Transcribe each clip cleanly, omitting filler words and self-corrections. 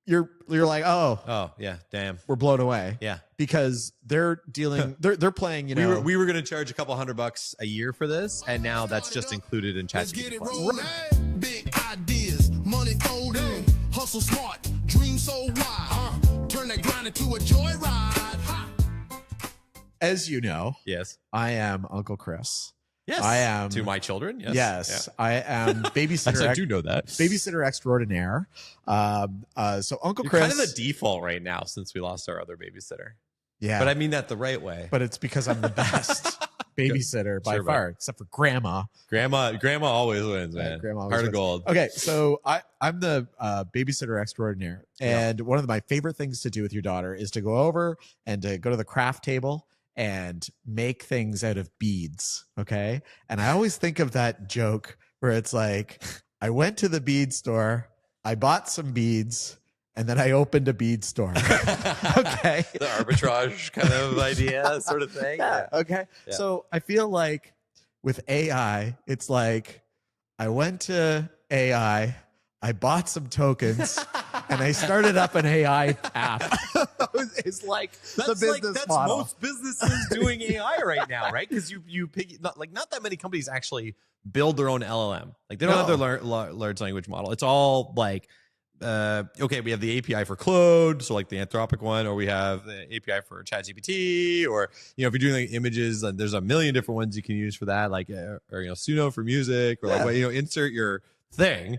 you're like, Oh yeah, damn. we're blown away. Yeah. Because they're dealing, they're playing, We were going to charge a couple $100 a year for this, and now that's just included in ChatGPT Plus. Big ideas, money folding, hustle smart, dream so wild, turn that grind into a joyride. As you know, Yes. I am Uncle Chris. Yes. I am to my children. Yes. Yes, yeah. I am babysitter. I do know that. Babysitter extraordinaire. So Uncle You're Chris, kind of the default right now since we lost our other babysitter. yeah, But I mean that the right way. but it's because I'm the best babysitter by Sure, far, except for Grandma. Grandma always wins, man. Grandma always Heart wins. of gold. Okay, so I'm the babysitter extraordinaire, and one of my favorite things to do with your daughter is to go over and to go to the craft table and make things out of beads. Okay. And I always think of that joke where it's like, I went to the bead store, I bought some beads, and then I opened a bead store. Okay. The arbitrage kind of idea sort of thing. Yeah. Okay. Yeah. So I feel like with AI, it's like I went to AI, I bought some tokens, and I started up an AI app. It's like the business model. Most businesses doing AI right now, right? Because you pick not that many companies actually build their own LLM. Like they don't have their large language model. It's all like, okay, we have the API for Claude, so like the Anthropic one, or we have the API for ChatGPT, or if you're doing like images, and there's a million different ones you can use for that, like or Suno for music, or like insert your thing.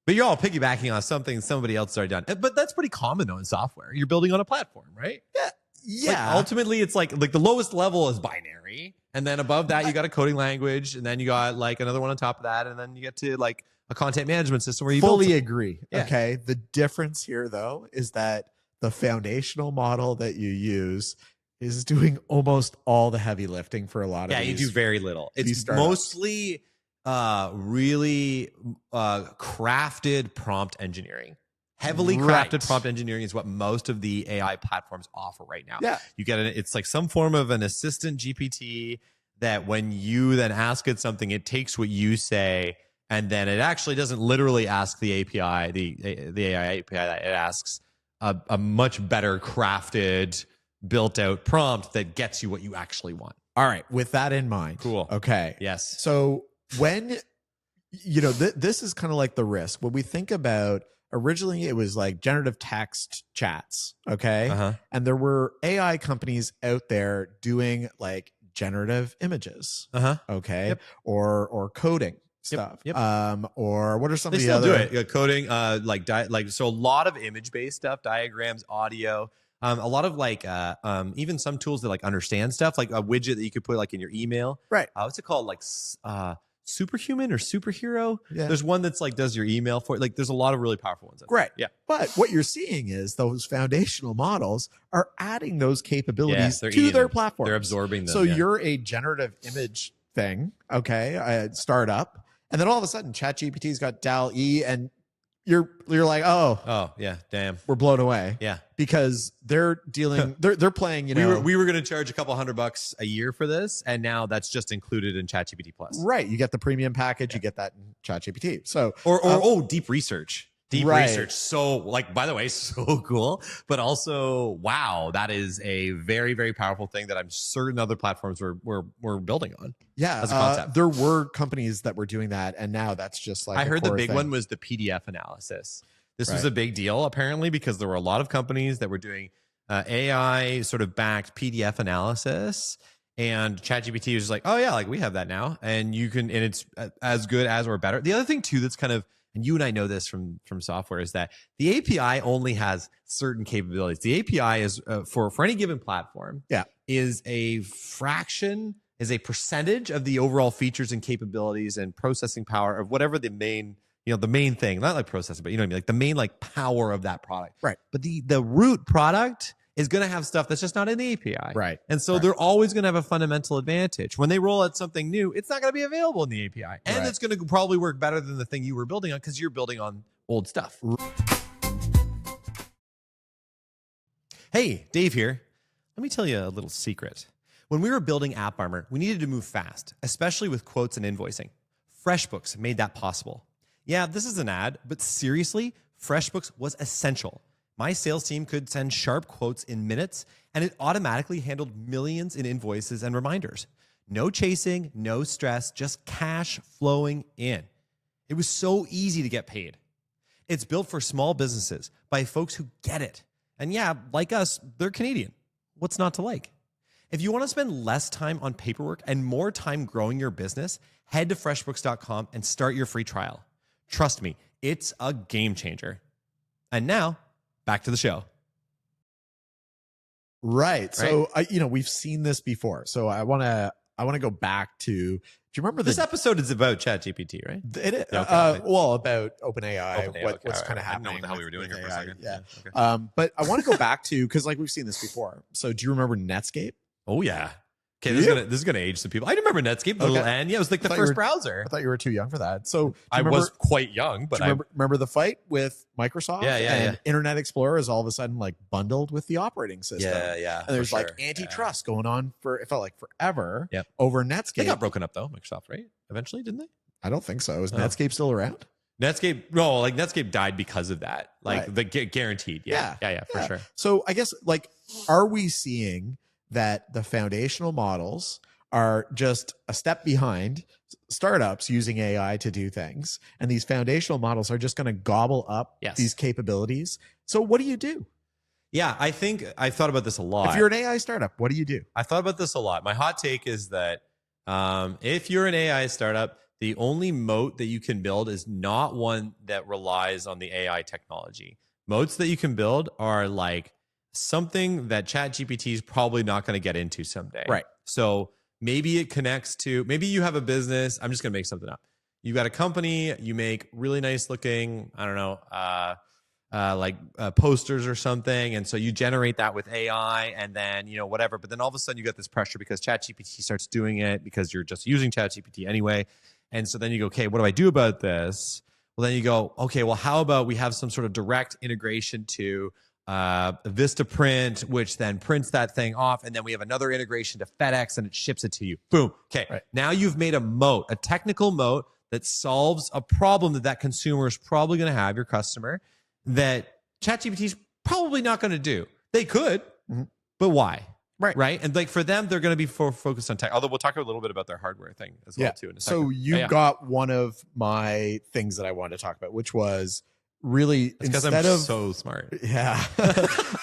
But you're all piggybacking on something somebody else already done. But that's pretty common though in software. You're building on a platform, right? Yeah. Yeah. Like, ultimately, it's like the lowest level is binary, and then above that you got a coding language, and then you got like another one on top of that, and then you get to like a content management system where you fully build agree. Yeah. Okay. The difference here though is that the foundational model that you use is doing almost all the heavy lifting for a lot of you do very little. It's startups. mostly really crafted prompt engineering. Heavily crafted prompt engineering is what most of the AI platforms offer right now. Yeah. You get it's like some form of an assistant GPT that when you then ask it something, it takes what you say, and then it actually doesn't literally ask the API, the AI API. It asks a much better crafted, built out prompt that gets you what you actually want. All right. With that in mind. Cool. Okay. Yes. So when, this is kind of like the risk. When we think about, originally it was like generative text chats. Okay. Uh-huh. And there were AI companies out there doing like generative images. Uh-huh. Okay. Yep. Or coding stuff. Yep. Or what are some They of the still other do it. Coding, so a lot of image-based stuff, diagrams, audio, a lot of like even some tools that like understand stuff, like a widget that you could put like in your email. Right. What's it called? Like Superhuman or Superhero? Yeah. There's one that's like does your email for it. Like there's a lot of really powerful ones. Right. Yeah. But what you're seeing is those foundational models are adding those capabilities they're to eating their them. platform. They're absorbing them. So yeah. you're a generative image thing, okay, startup, and then all of a sudden ChatGPT's got DAL-E, and you're like, Oh yeah, damn. we're blown away. Yeah. Because they're dealing, they're playing, We were going to charge a couple $100 a year for this, and now that's just included in ChatGPT Plus. right. You get the premium package, you get that in ChatGPT. So Or deep research. Deep Right. research. So, like, by the way, so cool. But also, wow, that is a very, very powerful thing that I'm certain other platforms were building on. yeah, as a concept. there were companies that were doing that, and now that's just like I a heard the core big thing. one was the PDF analysis. This was Right. a big deal, apparently, because there were a lot of companies that were doing AI sort of backed PDF analysis. And ChatGPT was just like, oh, yeah, like we have that now. And you can, and it's as good as or better. The other thing, too, that's kind of, and you and I know this from software, is that the API only has certain capabilities. The API is for any given platform, is a fraction, is a percentage of the overall features and capabilities and processing power of whatever the main, the main thing, not like processing, but you know what I mean, like the main like power of that product. Right. But the root product is going to have stuff that's just not in the API. Right. And so they're always going to have a fundamental advantage. When they roll out something new, it's not going to be available in the API. And Right. it's going to probably work better than the thing you were building on because you're building on old stuff. Hey, Dave here. Let me tell you a little secret. When we were building AppArmor, we needed to move fast, especially with quotes and invoicing. FreshBooks made that possible. Yeah, this is an ad, but seriously, FreshBooks was essential. my sales team could send sharp quotes in minutes, and it automatically handled millions in invoices and reminders. No chasing, no stress, just cash flowing in. It was so easy to get paid. It's built for small businesses by folks who get it. And yeah, like us, they're Canadian. What's not to like? If you want to spend less time on paperwork and more time growing your business, head to freshbooks.com and start your free trial. Trust me, it's a game changer. And now, back to the show. Right. So, we've seen this before. So I want to go back to, do you remember this episode is about ChatGPT, right? It is. Yeah, okay. Well, about OpenAI, what's kind of happening. I didn't know what the hell we were doing here for a second. Yeah. Okay. But I want to go back to, because like we've seen this before. So do you remember Netscape? Oh, yeah. Okay, this is gonna age some people. I remember Netscape, the little N. Yeah, it was like the first browser. I thought you were too young for that. So I was quite young, but remember the fight with Microsoft? Yeah. Internet Explorer is all of a sudden like bundled with the operating system. Yeah. And there's like antitrust going on for, it felt like forever. Yep. Over Netscape. They got broken up though, Microsoft, right? Eventually, didn't they? I don't think so. Is Netscape still around? Netscape died because of that. Like the guaranteed. Yeah, for sure. So I guess like, are we seeing that the foundational models are just a step behind startups using AI to do things, and these foundational models are just going to gobble up these capabilities? So what do you do? Yeah, I think I've thought about this a lot. If you're an AI startup, what do you do? I thought about this a lot. My hot take is that if you're an AI startup, the only moat that you can build is not one that relies on the AI technology. Moats that you can build are like something that ChatGPT is probably not going to get into someday. Right. So maybe it connects to, maybe you have a business. I'm just going to make something up. You got a company, you make really nice looking, I don't know, posters or something. And so you generate that with AI and then, whatever. But then all of a sudden you got this pressure because ChatGPT starts doing it because you're just using ChatGPT anyway. And so then you go, okay, what do I do about this? Well, then you go, okay, well, how about we have some sort of direct integration to Vistaprint, which then prints that thing off. And then we have another integration to FedEx and it ships it to you. Boom. Okay. Right. Now you've made a moat, a technical moat that solves a problem that consumer is probably going to have, your customer, that ChatGPT is probably not going to do. They could, but why? Right. And like for them, they're going to be focused on tech. Although we'll talk a little bit about their hardware thing as well too. In a second. So you got one of my things that I wanted to talk about, which was really because I'm so smart. Yeah.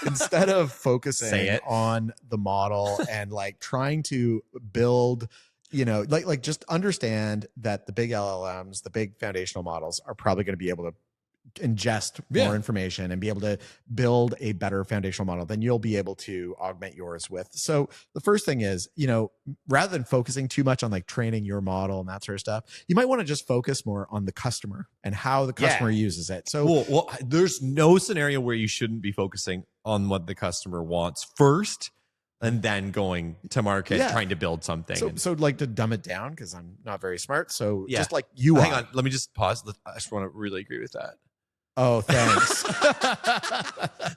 Instead of focusing on the model and like trying to build, like just understand that the big LLMs, the big foundational models are probably going to be able to ingest more information and be able to build a better foundational model, then you'll be able to augment yours with. So the first thing is, rather than focusing too much on like training your model and that sort of stuff, you might want to just focus more on the customer and how the customer uses it. So well, there's no scenario where you shouldn't be focusing on what the customer wants first and then going to market trying to build something. So like to dumb it down, because I'm not very smart. So just like UI. Hang on, let me just pause. I just want to really agree with that. Oh, thanks.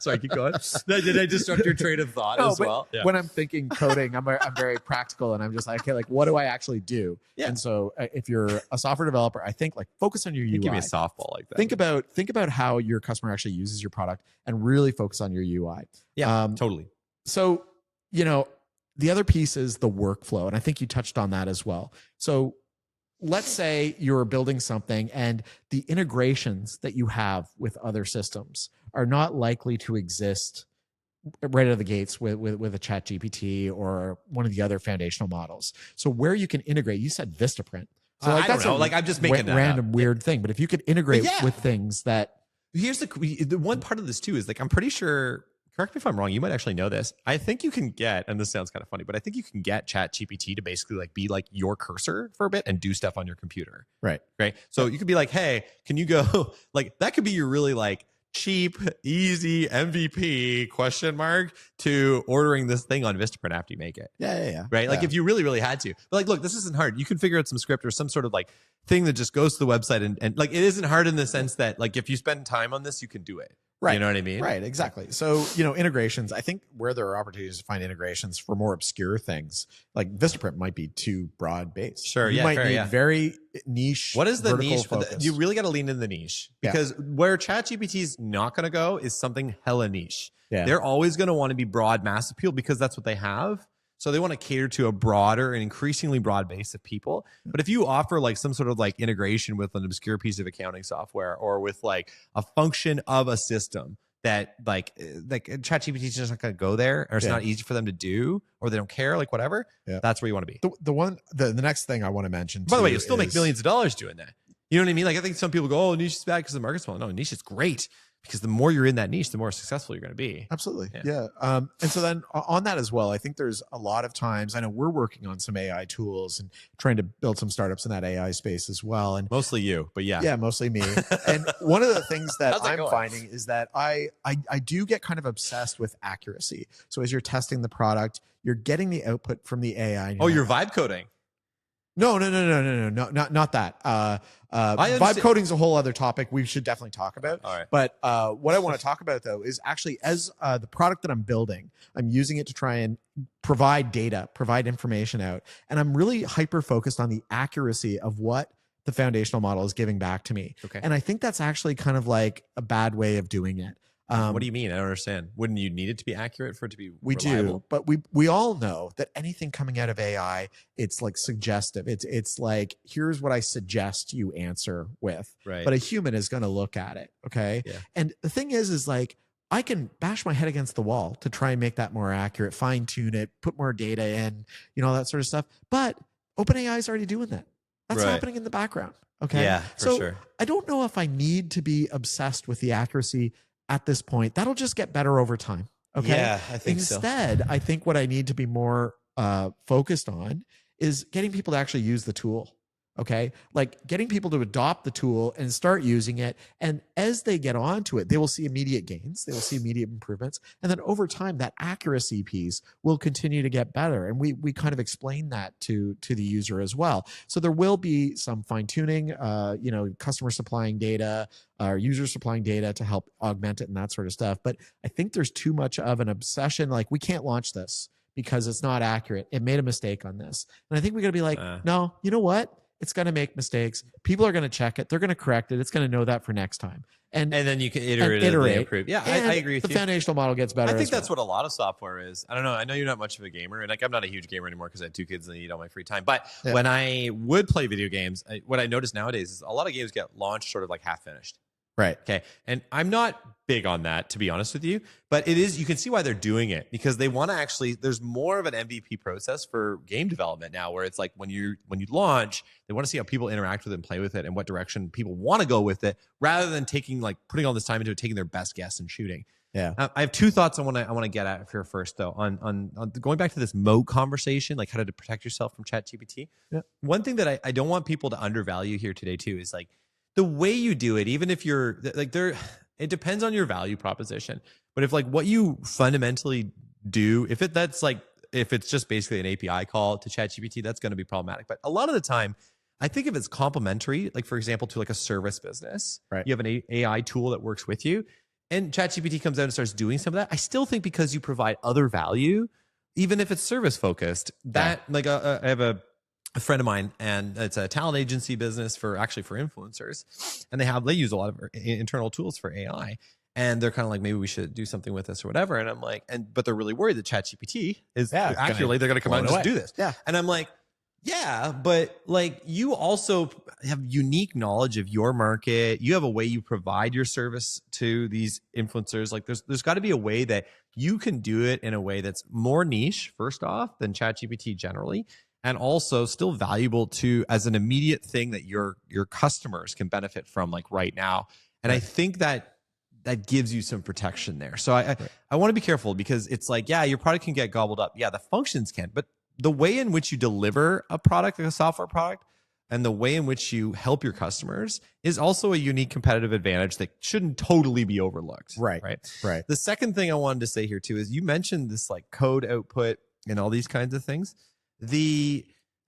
Sorry, keep going. Did I disrupt your train of thought as well? Yeah. When I'm thinking coding, I'm very practical, and I'm just like, okay, like what do I actually do? Yeah. And so if you're a software developer, I think like focus on your UI. Give me a softball like that. Think about how your customer actually uses your product, and really focus on your UI. Yeah, totally. So the other piece is the workflow, and I think you touched on that as well. So let's say you're building something and the integrations that you have with other systems are not likely to exist right out of the gates with a ChatGPT or one of the other foundational models. So where you can integrate, you said Vistaprint. So I don't know. I'm just making that random weird thing. But if you could integrate with things that, here's the one part of this too is like, I'm pretty sure, correct me if I'm wrong, you might actually know this. I think you can get, and this sounds kind of funny, but I think you can get ChatGPT to basically like be like your cursor for a bit and do stuff on your computer. Right. So you could be like, hey, can you go like, that could be your really like cheap, easy MVP ? To ordering this thing on Vistaprint after you make it. Yeah. Right. Like if you really, really had to, but like, look, this isn't hard. You can figure out some script or some sort of like thing that just goes to the website and like, it isn't hard in the sense that like, if you spend time on this, you can do it. Right. You know what I mean? Right. Exactly. So, integrations, I think where there are opportunities to find integrations for more obscure things, like Vistaprint might be too broad based. Sure. You Yeah. might Fair, need yeah. very niche. What is the vertical niche? focus. You really got to lean in the niche, because where ChatGPT is not going to go is something hella niche. Yeah. They're always going to want to be broad mass appeal because that's what they have. So they want to cater to a broader and increasingly broad base of people. But if you offer like some sort of like integration with an obscure piece of accounting software, or with like a function of a system that like ChatGPT is just not going to go there, or it's not easy for them to do, or they don't care, like whatever, that's where you want to be. The next thing I want to mention, by the way, you'll still make millions of dollars doing that. You know what I mean? Like, I think some people go, oh, niche is bad because the market's small. No, niche is great, because the more you're in that niche, the more successful you're going to be. Absolutely. Yeah. And so then on that as well, I think there's a lot of times, I know we're working on some AI tools and trying to build some startups in that AI space as well. And mostly you, but yeah. Yeah, mostly me. And one of the things that I'm going? finding is that I do get kind of obsessed with accuracy. So as you're testing the product, you're getting the output from the AI. Oh, you're vibe coding. No, not that. Vibe coding is a whole other topic we should definitely talk about. All right. But what I want to talk about, though, is actually as the product that I'm building, I'm using it to try and provide data, provide information out. And I'm really hyper-focused on the accuracy of what the foundational model is giving back to me. Okay. And I think that's actually kind of like a bad way of doing it. What do you mean? I don't understand. Wouldn't you need it to be accurate for it to be we reliable? do, but we all know that anything coming out of AI, it's like suggestive. It's like, here's what I suggest you answer with. Right. But a human is going to look at it. Okay. Yeah. And the thing is like, I can bash my head against the wall to try and make that more accurate, fine tune it, put more data in, all that sort of stuff. But OpenAI is already doing that. That's happening in the background. Okay. Yeah, for sure. I don't know if I need to be obsessed with the accuracy at this point. That'll just get better over time. Okay. Yeah, I think Instead, I think what I need to be more focused on is getting people to actually use the tool. Okay. Like getting people to adopt the tool and start using it. And as they get onto it, they will see immediate gains. They will see immediate improvements. And then over time, that accuracy piece will continue to get better. And we kind of explain that to the user as well. So there will be some fine tuning, customer supplying data, or user supplying data to help augment it and that sort of stuff. But I think there's too much of an obsession. Like, we can't launch this because it's not accurate. It made a mistake on this. And I think we got to be like, no, you know what? It's going to make mistakes. People are going to check it. They're going to correct it. It's going to know that for next time. And then you can iterate. Improve. Yeah, I agree with you. The foundational model gets better. I think that's what a lot of software is. I don't know. I know you're not much of a gamer, and like I'm not a huge gamer anymore because I have 2 kids and I eat all my free time. But when I would play video games, what I noticed nowadays is a lot of games get launched sort of like half finished. Right. Okay. And I'm not big on that, to be honest with you, but it is, you can see why they're doing it, because they want to actually, there's more of an MVP process for game development now, where it's like when you launch, they want to see how people interact with it and play with it and what direction people want to go with it, rather than putting all this time into it, taking their best guess and shooting. Yeah. I have 2 thoughts I want to get at here first, though, on going back to this moat conversation, like how to protect yourself from ChatGPT. Yeah. One thing that I don't want people to undervalue here today too is like, the way you do it, even if you're like it depends on your value proposition. But if like what you fundamentally do, if it's just basically an API call to ChatGPT, that's going to be problematic. But a lot of the time, I think if it's complementary, like for example, to like a service business, right, you have an AI tool that works with you, and ChatGPT comes out and starts doing some of that. I still think because you provide other value, even if it's service focused, that like I have a friend of mine, and it's a talent agency business for influencers, and they use a lot of internal tools for AI, and they're kind of like, maybe we should do something with this or whatever. And I'm like, but they're really worried that ChatGPT is actually they're going to come out and just do this. Yeah. And I'm like, yeah, but like you also have unique knowledge of your market. You have a way you provide your service to these influencers. Like there's got to be a way that you can do it in a way that's more niche, first off, than ChatGPT generally, and also still valuable to as an immediate thing that your customers can benefit from, like right now. And I think that gives you some protection there. So I want to be careful, because it's like, yeah, your product can get gobbled up. Yeah, the functions can, but the way in which you deliver a product, like a software product, and the way in which you help your customers is also a unique competitive advantage that shouldn't totally be overlooked. Right. The second thing I wanted to say here too is you mentioned this like code output and all these kinds of things.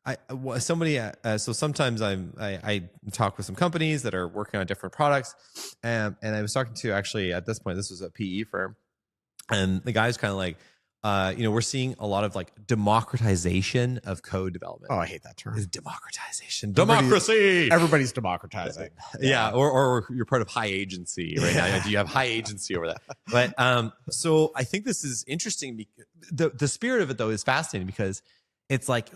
So sometimes I talk with some companies that are working on different products, and I was talking to, actually at this point, this was a PE firm, and the guy's kind of like, we're seeing a lot of like democratization of code development. Oh, I hate that term. Is democratization, democracy. Everybody's democratizing. Yeah, or you're part of high agency right now. Do you have high agency over that? But so I think this is interesting. The spirit of it though is fascinating, because it's like,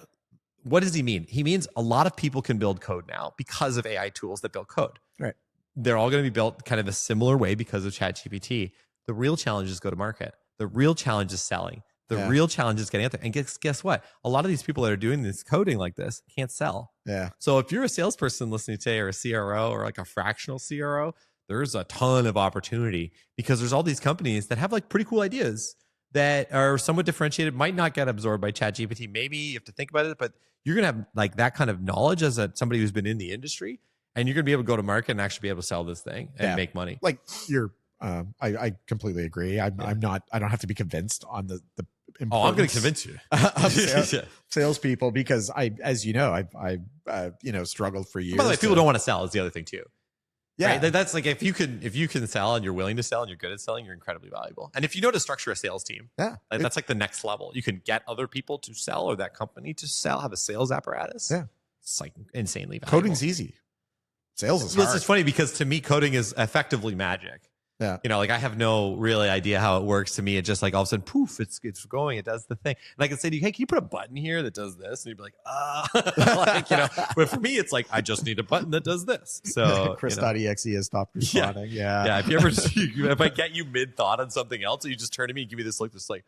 what does he mean? He means a lot of people can build code now because of AI tools that build code. Right. They're all going to be built kind of a similar way because of ChatGPT. The real challenge is go to market. The real challenge is selling. The real challenge is getting out there. And guess what? A lot of these people that are doing this coding like this can't sell. Yeah. So if you're a salesperson listening today, or a CRO, or like a fractional CRO, there's a ton of opportunity, because there's all these companies that have like pretty cool ideas that are somewhat differentiated, might not get absorbed by ChatGPT. Maybe you have to think about it, but you're going to have like that kind of knowledge as somebody who's been in the industry, and you're going to be able to go to market and actually be able to sell this thing and make money. Like I completely agree. I don't have to be convinced on the I'm going to convince you of salespeople, because as you know, I've struggled for years. By the way, people don't want to sell is the other thing too. Yeah. Right? That's like, if you can sell and you're willing to sell and you're good at selling, you're incredibly valuable. And if you know to structure a sales team, that's like the next level. You can get other people to sell, or that company to sell, have a sales apparatus. Yeah. It's like insanely valuable. Coding's easy. Sales is hard. It's just funny, because to me, coding is effectively magic. Yeah. Like I have no really idea how it works. To me, it just like all of a sudden, poof, it's going, it does the thing. And I can say to you, hey, can you put a button here that does this? And you'd be like, but for me, it's like, I just need a button that does this. So Chris.exe has stopped responding. Yeah. Yeah. If I get you mid thought on something else, and you just turn to me and give me this look, just like,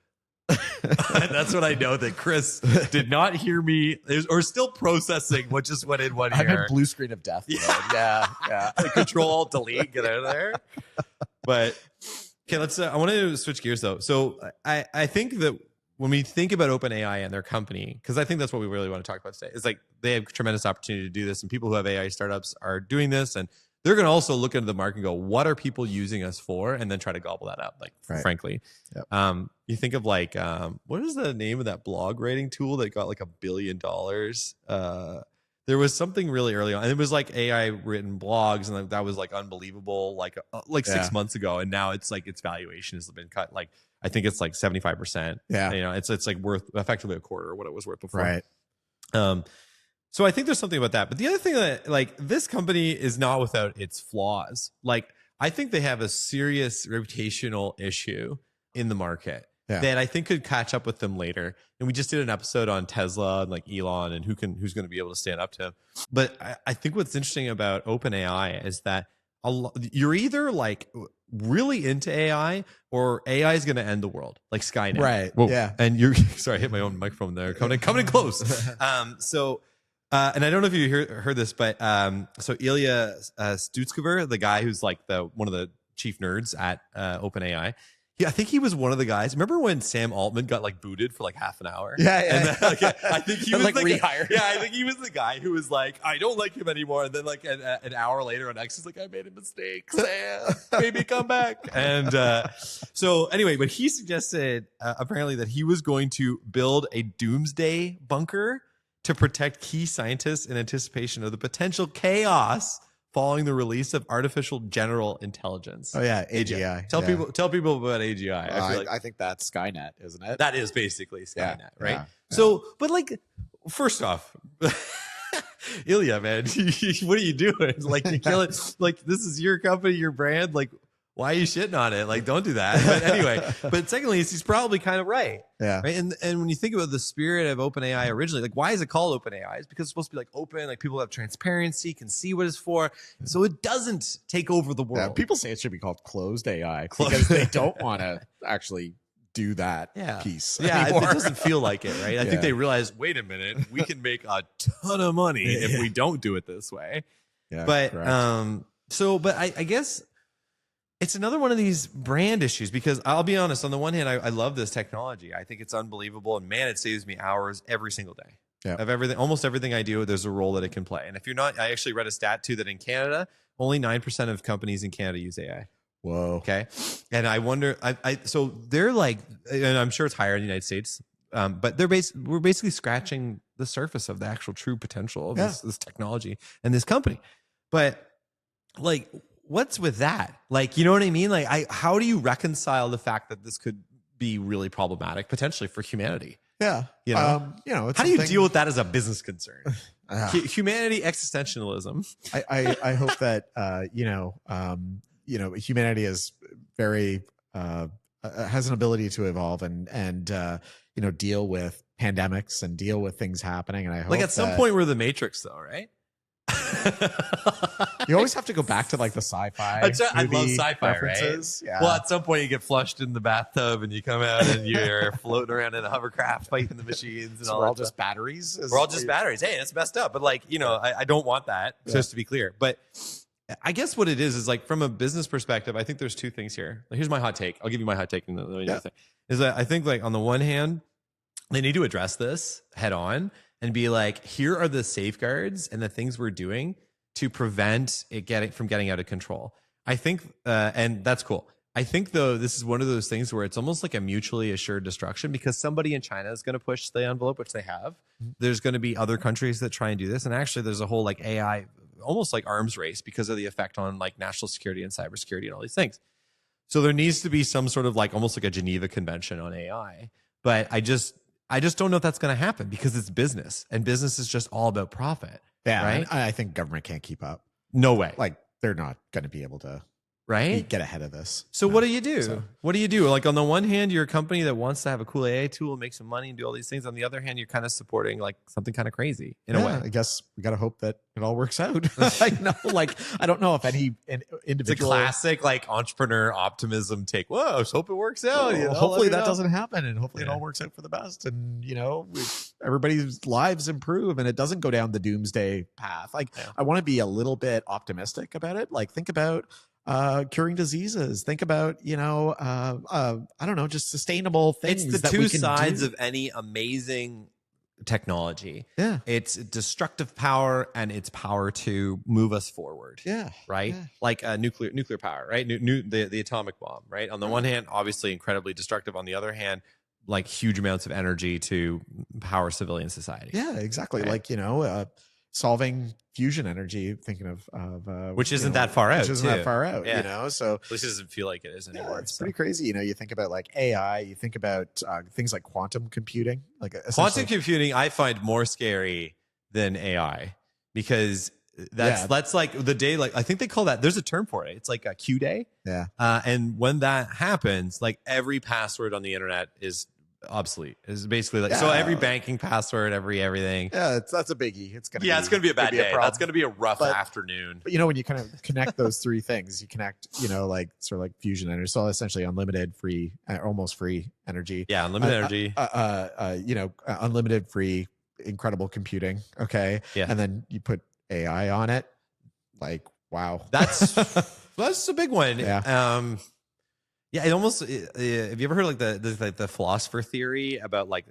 that's when I know that Chris did not hear me, or still processing what just went in one ear. I'm in blue screen of death. Yeah. Like Control Alt Delete, get out of there. But okay, I want to switch gears though. So I think that when we think about OpenAI and their company, because I think that's what we really want to talk about today, is like they have tremendous opportunity to do this, and people who have AI startups are doing this, and they're going to also look into the market and go, what are people using us for? And then try to gobble that up, frankly. Yep. You think of like, what is the name of that blog writing tool that got like $1 billion? There was something really early on, and it was like AI written blogs, and that was like unbelievable, like 6 months ago. And now it's like its valuation has been cut. Like I think it's like 75%. Yeah. It's like worth effectively a quarter of what it was worth before. Right. So I think there's something about that. But the other thing that, like, this company is not without its flaws. Like, I think they have a serious reputational issue in the market that I think could catch up with them later. And we just did an episode on Tesla and like Elon and who's going to be able to stand up to him. But I think what's interesting about OpenAI is that you're either like really into AI, or AI is going to end the world, like Skynet. Right. Whoa. Yeah. And you're sorry, I hit my own microphone there. Coming in close. And I don't know if you heard this, but so Ilya Sutskever, the guy who's like one of the chief nerds at OpenAI, I think he was one of the guys. Remember when Sam Altman got like booted for like half an hour? Yeah. And then, I think he was like rehired. Yeah, I think he was the guy who was like, I don't like him anymore. And then like an hour later on X, he's like, I made a mistake. Sam, maybe come back. And so anyway, but he suggested apparently that he was going to build a doomsday bunker to protect key scientists in anticipation of the potential chaos following the release of artificial general intelligence. Oh yeah, AGI. Tell people about AGI. I think that's Skynet, isn't it? That is basically Skynet, right? Yeah. So, but like, first off, Ilya, man, what are you doing? Like, you kill it. Like, this is your company, your brand. Like, why are you shitting on it? Like, don't do that. But anyway, but secondly, he's probably kind of right. Yeah. Right. And when you think about the spirit of OpenAI originally, like, why is it called OpenAI? It's because it's supposed to be like open, like people have transparency, can see what it's for. So it doesn't take over the world. Yeah, people say it should be called closed AI because they don't want to actually do that piece. Yeah, anymore. It doesn't feel like it, right? I think they realize, wait a minute, we can make a ton of money if we don't do it this way. Yeah, but correct. But I guess it's another one of these brand issues, because I'll be honest, on the one hand, I love this technology. I think it's unbelievable. And man, it saves me hours every single day of everything. Almost everything I do, there's a role that it can play. And if you're not, I actually read a stat too, that in Canada, only 9% of companies in Canada use AI. Whoa. Okay. And I wonder, so they're like, and I'm sure it's higher in the United States. but we're basically scratching the surface of the actual true potential of this technology and this company. But like, what's with that? Like, you know what I mean? Like, how do you reconcile the fact that this could be really problematic potentially for humanity? Yeah. You know, it's how do you deal with that as a business concern? Humanity existentialism. I hope that humanity is very has an ability to evolve and deal with pandemics and deal with things happening. And I hope like at some point we're the Matrix, though, right? You always have to go back to like the sci-fi. I love sci-fi, references. Right? Yeah. Well, at some point you get flushed in the bathtub and you come out and you're floating around in a hovercraft fighting the machines. And so we're all just batteries. We're all just batteries. Hey, it's messed up. But like, I don't want that, just to be clear. But I guess what it is like from a business perspective, I think there's two things here. Like, here's my hot take. I'll give you my hot take. And the other thing is that I think like on the one hand, they need to address this head on and be like, here are the safeguards and the things we're doing to prevent it from getting out of control. I think, and that's cool. I think though, this is one of those things where it's almost like a mutually assured destruction because somebody in China is going to push the envelope, which they have. There's going to be other countries that try and do this. And actually there's a whole like AI, almost like arms race because of the effect on like national security and cybersecurity and all these things. So there needs to be some sort of like, almost like a Geneva Convention on AI. But I just don't know if that's going to happen because it's business and business is just all about profit. Yeah. Right. I think government can't keep up. No way. Like they're not going to be able to get ahead of this. So what do you do? What do you do? Like on the one hand, you're a company that wants to have a cool AI tool, make some money and do all these things. On the other hand, you're kind of supporting like something kind of crazy in a way. I guess we got to hope that it all works out. I don't know if any individual. It's a classic like entrepreneur optimism take. Whoa, let's hope it works out. Hopefully that doesn't happen and hopefully it all works out for the best. And, everybody's lives improve and it doesn't go down the doomsday path. Like I want to be a little bit optimistic about it. Like think about curing diseases. Think about, I don't know, just sustainable things. It's the two sides of any amazing technology. Yeah. It's destructive power and its power to move us forward. Yeah. Right. Yeah. Like nuclear power, right? The atomic bomb, right? On the one hand, obviously incredibly destructive. On the other hand, like huge amounts of energy to power civilian society. Yeah, exactly. Right? Like, solving fusion energy, thinking of which isn't that far out. Which isn't that far out, so at least it doesn't feel like it is anymore. It's pretty crazy. You think about like AI, you think about things like quantum computing. Like quantum computing, I find more scary than AI because that's like the day. Like I think they call that. There's a term for it. It's like a Q day. Yeah. And when that happens, like every password on the internet is obsolete. Is basically like so every banking password, everything. Yeah, that's a biggie. It's gonna be a bad day. That's gonna be a rough afternoon. But when you kind of connect those three things, you connect, like sort of like fusion energy, so essentially unlimited free, almost free energy. Yeah, unlimited energy. Unlimited free, incredible computing. Okay. Yeah. And then you put AI on it. Like, wow. That's a big one. Yeah. Yeah, it almost. Have you ever heard like the philosopher theory about like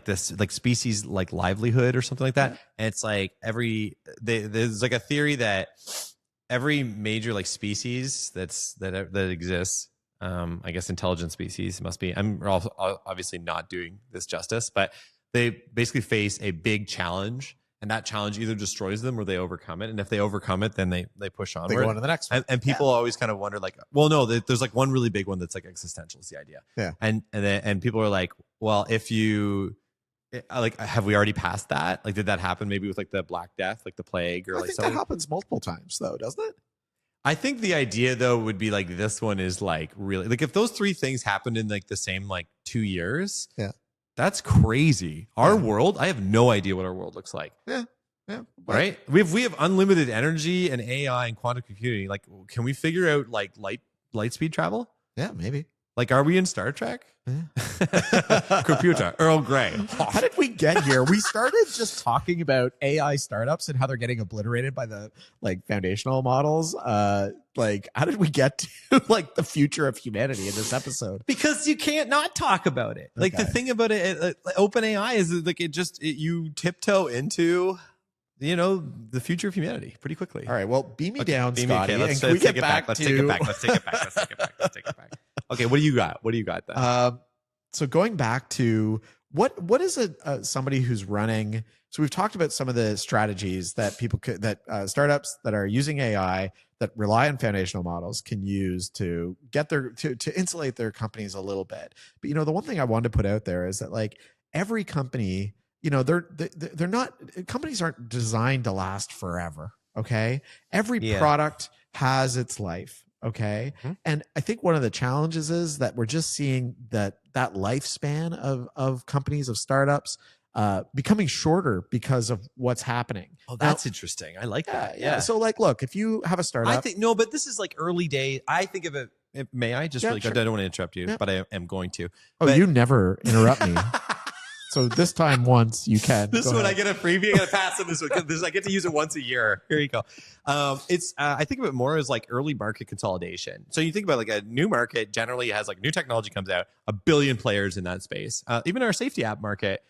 this like species like livelihood or something like that? And it's like there's like a theory that every major like species that exists, I guess intelligent species must be. I'm obviously not doing this justice, but they basically face a big challenge. And that challenge either destroys them or they overcome it. And if they overcome it, then they push on. They go on to the next one. And people always kind of wonder, like, well, no, there's like one really big one that's like existential is the idea. Yeah. And people are like, well, if you like, have we already passed that? Like, did that happen maybe with like the Black Death, like the plague, or I like think that happens multiple times though, doesn't it? I think the idea though would be like this one is like really like if those three things happened in like the same like 2 years. Yeah. That's crazy. Our world, I have no idea what our world looks like. Yeah. Yeah. Right? We have unlimited energy and AI and quantum computing. Like, can we figure out like light speed travel? Yeah, maybe. Like, are we in Star Trek? Yeah. Computer, Earl Grey. How did we get here? We started just talking about AI startups and how they're getting obliterated by the like foundational models. Like, how did we get to like the future of humanity in this episode? Because you can't not talk about it. Like the thing about it, OpenAI is like you tiptoe into the future of humanity pretty quickly. All right, well, beam me down, beam Scotty. Me, okay, and can we get back Let's to... take it back. Let's take it back. Okay, what do you got? What do you got then? So going back to what is somebody who's running? So we've talked about some of the strategies that people could, that startups that are using AI that rely on foundational models can use to get their to insulate their companies a little bit. But the one thing I wanted to put out there is that like every company, they're not, companies aren't designed to last forever. Okay, every product has its life. Okay. Mm-hmm. And I think one of the challenges is that we're just seeing that lifespan of companies, of startups, becoming shorter because of what's happening. Oh, that's interesting. I like that. Yeah. So like, look, if you have a startup, but this is like early days. I think of it. May I just really? Sure. I don't want to interrupt you, but I am going to. Oh, you never interrupt me. So this time once you can. This one I get a freebie. I get a pass on this one. I get to use it once a year. Here you go. I think of it more as like early market consolidation. So you think about like a new market generally has like new technology comes out, a billion players in that space. Even our safety app market,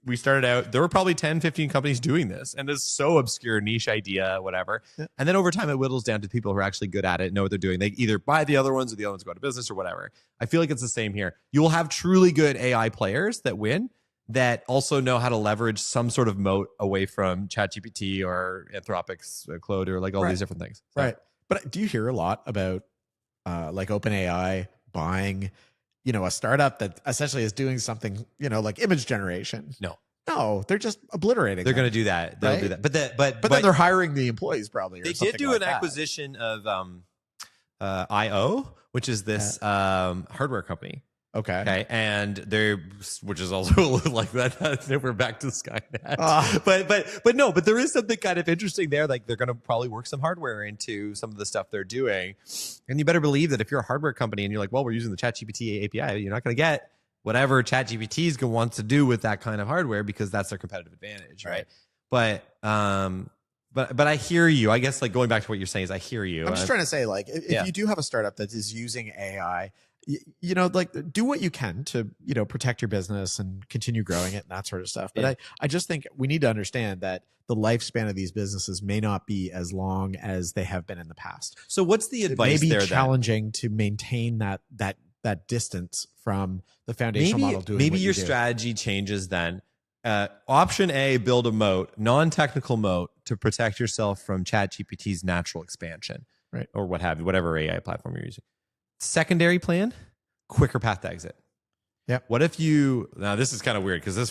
we started out, there were probably 10, 15 companies doing this, and it's so obscure, niche idea, whatever. Yeah. And then over time, it whittles down to people who are actually good at it, know what they're doing. They either buy the other ones or the other ones go out of business or whatever. I feel like it's the same here. You will have truly good AI players that win, that also know how to leverage some sort of moat away from ChatGPT or Anthropic's Claude or like all these different things. So. Right. But do you hear a lot about like OpenAI buying a startup that essentially is doing something, like image generation? No, they're just obliterating. They're going to do that. They'll do that. But then they're hiring the employees probably. Or they did do an acquisition of IO, which is this hardware company. Okay. And which is also like that. We're back to Skynet. But there is something kind of interesting there. Like they're going to probably work some hardware into some of the stuff they're doing. And you better believe that if you're a hardware company and you're like, well, we're using the ChatGPT API, you're not going to get whatever ChatGPT wants to do with that kind of hardware because that's their competitive advantage. Right. But I hear you. I guess like going back to what you're saying is I hear you. I'm just trying to say like, if you do have a startup that is using AI, like do what you can to, protect your business and continue growing it and that sort of stuff. But I just think we need to understand that the lifespan of these businesses may not be as long as they have been in the past. So what's the advice there? It may be challenging to maintain that distance from the foundational model doing maybe your strategy changes then. Option A, build a moat, non-technical moat to protect yourself from ChatGPT's natural expansion, right? Or what have you, whatever AI platform you're using. Secondary plan, quicker path to exit. Yeah. What if now this is kind of weird because this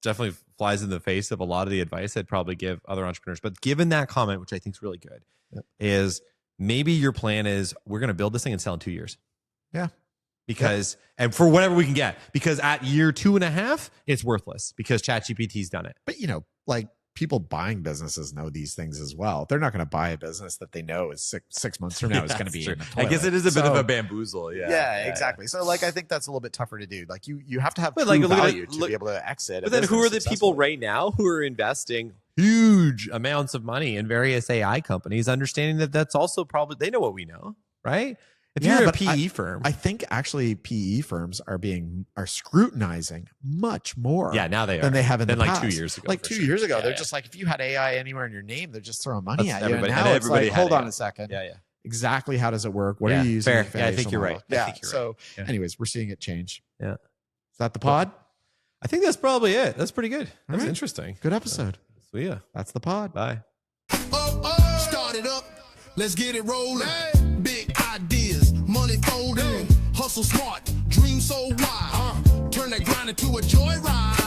definitely flies in the face of a lot of the advice I'd probably give other entrepreneurs. But given that comment, which I think is really good, is maybe your plan is we're going to build this thing and sell in 2 years. Yeah. Because, and for whatever we can get, because at year 2.5, it's worthless because ChatGPT's done it. But, like people buying businesses know these things as well. They're not going to buy a business that they know is six months from now is going to be in the toilet. I guess it is a bit of a bamboozle. Yeah, exactly. So like, I think that's a little bit tougher to do. Like you have to have value to be able to exit. But then who are the people right now who are investing huge amounts of money in various AI companies, understanding that that's also probably, they know what we know, right? If you're a PE firm, I think actually PE firms are scrutinizing much more. Yeah, now they are than they have in the like past. 2 years ago. Like 2 years ago, they're just like if you had AI anywhere in your name, they're just throwing money at you. And now it's like, hold on a second. Yeah. Exactly how does it work? What are you using? Fair. Yeah, I think you're right. Yeah. So, anyways, we're seeing it change. Yeah. Is that the pod? I think that's probably it. That's pretty good. That's interesting. Good episode. So yeah, that's the pod. Bye. Start it up. Let's get it rolling. Big ideas, money folding. Hustle smart, dream so wild. Turn that grind into a joyride.